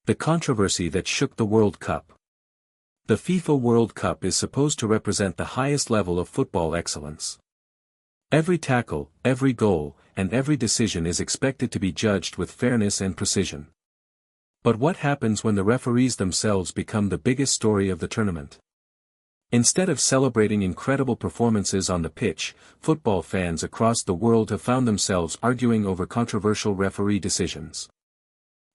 The controversy that shook the World Cup. The FIFA World Cup is supposed to represent the highest level of football excellence. Every tackle, every goal, and every decision is expected to be judged with fairness and precision. But what happens when the referees themselves become the biggest story of the tournament? Instead of celebrating incredible performances on the pitch, football fans across the world have found themselves arguing over controversial referee decisions.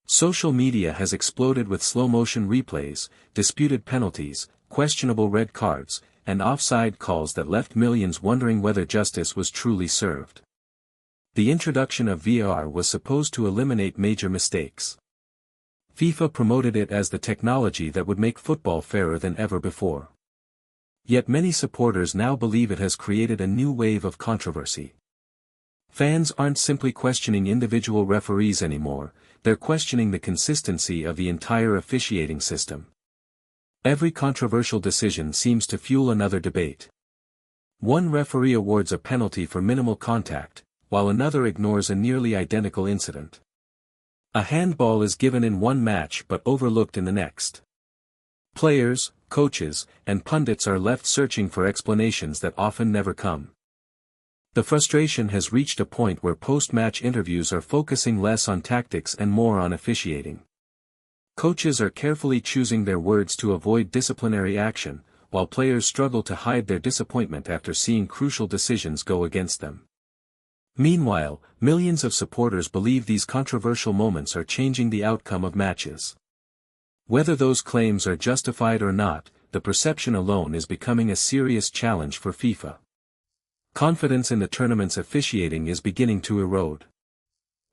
Social media has exploded with slow-motion replays, disputed penalties, questionable red cards, and offside calls that left millions wondering whether justice was truly served. The introduction of VAR was supposed to eliminate major mistakes. FIFA promoted it as the technology that would make football fairer than ever before. Yet many supporters now believe it has created a new wave of controversy. Fans aren't simply questioning individual referees anymore, they're questioning the consistency of the entire officiating system. Every controversial decision seems to fuel another debate. One referee awards a penalty for minimal contact, while another ignores a nearly identical incident. A handball is given in one match but overlooked in the next. Players, coaches, and pundits are left searching for explanations that often never come. The frustration has reached a point where post-match interviews are focusing less on tactics and more on officiating. Coaches are carefully choosing their words to avoid disciplinary action, while players struggle to hide their disappointment after seeing crucial decisions go against them. Meanwhile, millions of supporters believe these controversial moments are changing the outcome of matches. Whether those claims are justified or not, the perception alone is becoming a serious challenge for FIFA. Confidence in the tournament's officiating is beginning to erode.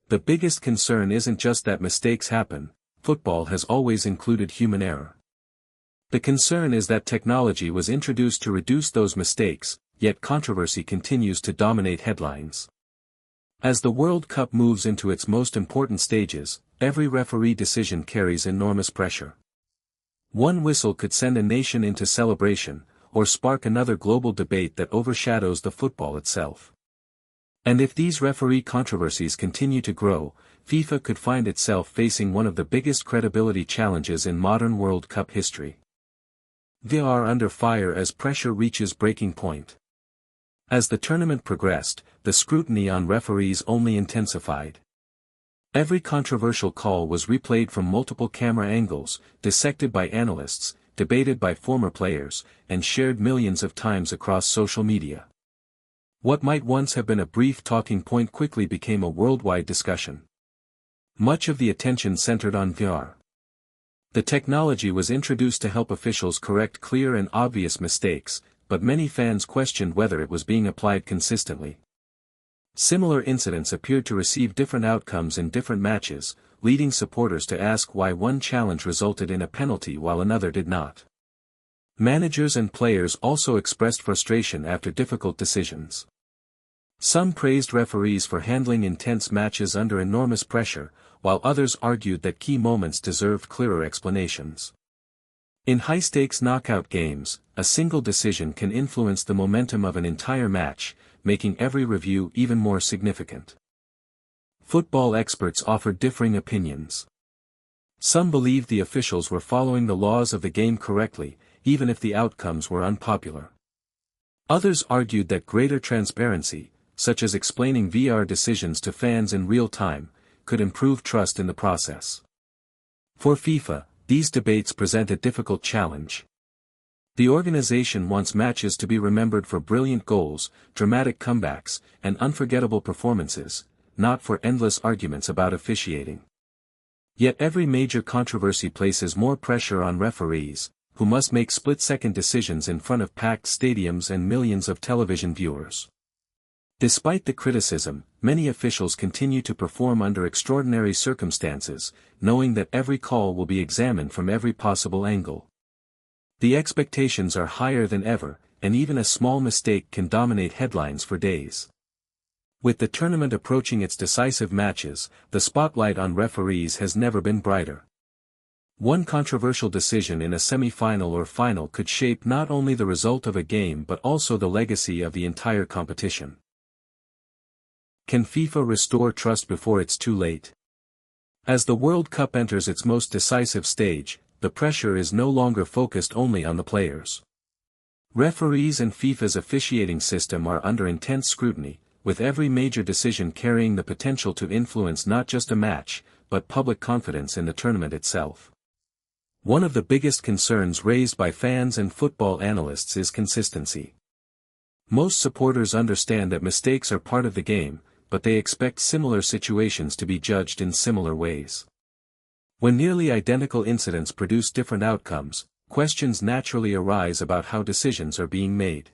The biggest concern isn't just that mistakes happen, football has always included human error. The concern is that technology was introduced to reduce those mistakes, yet controversy continues to dominate headlines. As the World Cup moves into its most important stages, every referee decision carries enormous pressure. One whistle could send a nation into celebration, or spark another global debate that overshadows the football itself. And if these referee controversies continue to grow, FIFA could find itself facing one of the biggest credibility challenges in modern World Cup history. VAR under fire as pressure reaches breaking point. As the tournament progressed, the scrutiny on referees only intensified. Every controversial call was replayed from multiple camera angles, dissected by analysts, debated by former players, and shared millions of times across social media. What might once have been a brief talking point quickly became a worldwide discussion. Much of the attention centered on VAR. The technology was introduced to help officials correct clear and obvious mistakes, but many fans questioned whether it was being applied consistently. Similar incidents appeared to receive different outcomes in different matches, leading supporters to ask why one challenge resulted in a penalty while another did not. Managers and players also expressed frustration after difficult decisions. Some praised referees for handling intense matches under enormous pressure, while others argued that key moments deserved clearer explanations. In high-stakes knockout games, a single decision can influence the momentum of an entire match, making every review even more significant. Football experts offered differing opinions. Some believed the officials were following the laws of the game correctly, even if the outcomes were unpopular. Others argued that greater transparency, such as explaining VAR decisions to fans in real time, could improve trust in the process. For FIFA, these debates present a difficult challenge. The organization wants matches to be remembered for brilliant goals, dramatic comebacks, and unforgettable performances, not for endless arguments about officiating. Yet every major controversy places more pressure on referees, who must make split-second decisions in front of packed stadiums and millions of television viewers. Despite the criticism, many officials continue to perform under extraordinary circumstances, knowing that every call will be examined from every possible angle. The expectations are higher than ever, and even a small mistake can dominate headlines for days. With the tournament approaching its decisive matches, the spotlight on referees has never been brighter. One controversial decision in a semi-final or final could shape not only the result of a game but also the legacy of the entire competition. Can FIFA restore trust before it's too late? As the World Cup enters its most decisive stage, the pressure is no longer focused only on the players. Referees and FIFA's officiating system are under intense scrutiny, with every major decision carrying the potential to influence not just a match, but public confidence in the tournament itself. One of the biggest concerns raised by fans and football analysts is consistency. Most supporters understand that mistakes are part of the game, but they expect similar situations to be judged in similar ways. When nearly identical incidents produce different outcomes, questions naturally arise about how decisions are being made.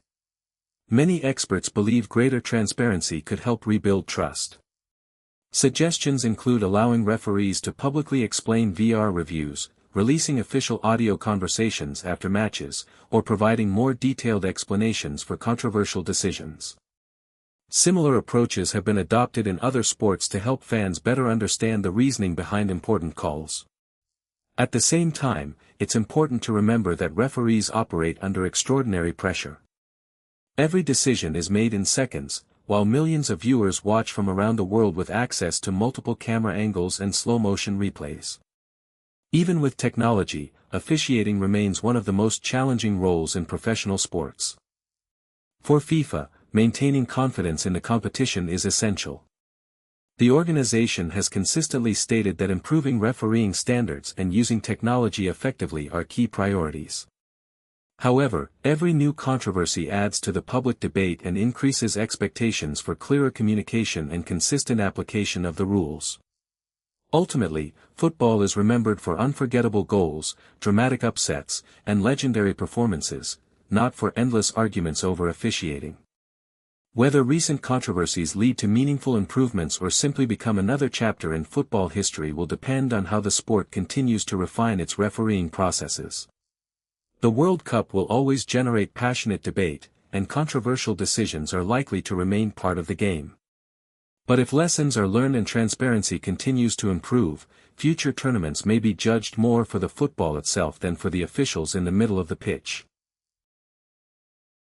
Many experts believe greater transparency could help rebuild trust. Suggestions include allowing referees to publicly explain VR reviews, releasing official audio conversations after matches, or providing more detailed explanations for controversial decisions. Similar approaches have been adopted in other sports to help fans better understand the reasoning behind important calls. At the same time, it's important to remember that referees operate under extraordinary pressure. Every decision is made in seconds, while millions of viewers watch from around the world with access to multiple camera angles and slow-motion replays. Even with technology, officiating remains one of the most challenging roles in professional sports. For FIFA, maintaining confidence in the competition is essential. The organization has consistently stated that improving refereeing standards and using technology effectively are key priorities. However, every new controversy adds to the public debate and increases expectations for clearer communication and consistent application of the rules. Ultimately, football is remembered for unforgettable goals, dramatic upsets, and legendary performances, not for endless arguments over officiating. Whether recent controversies lead to meaningful improvements or simply become another chapter in football history will depend on how the sport continues to refine its refereeing processes. The World Cup will always generate passionate debate, and controversial decisions are likely to remain part of the game. But if lessons are learned and transparency continues to improve, future tournaments may be judged more for the football itself than for the officials in the middle of the pitch.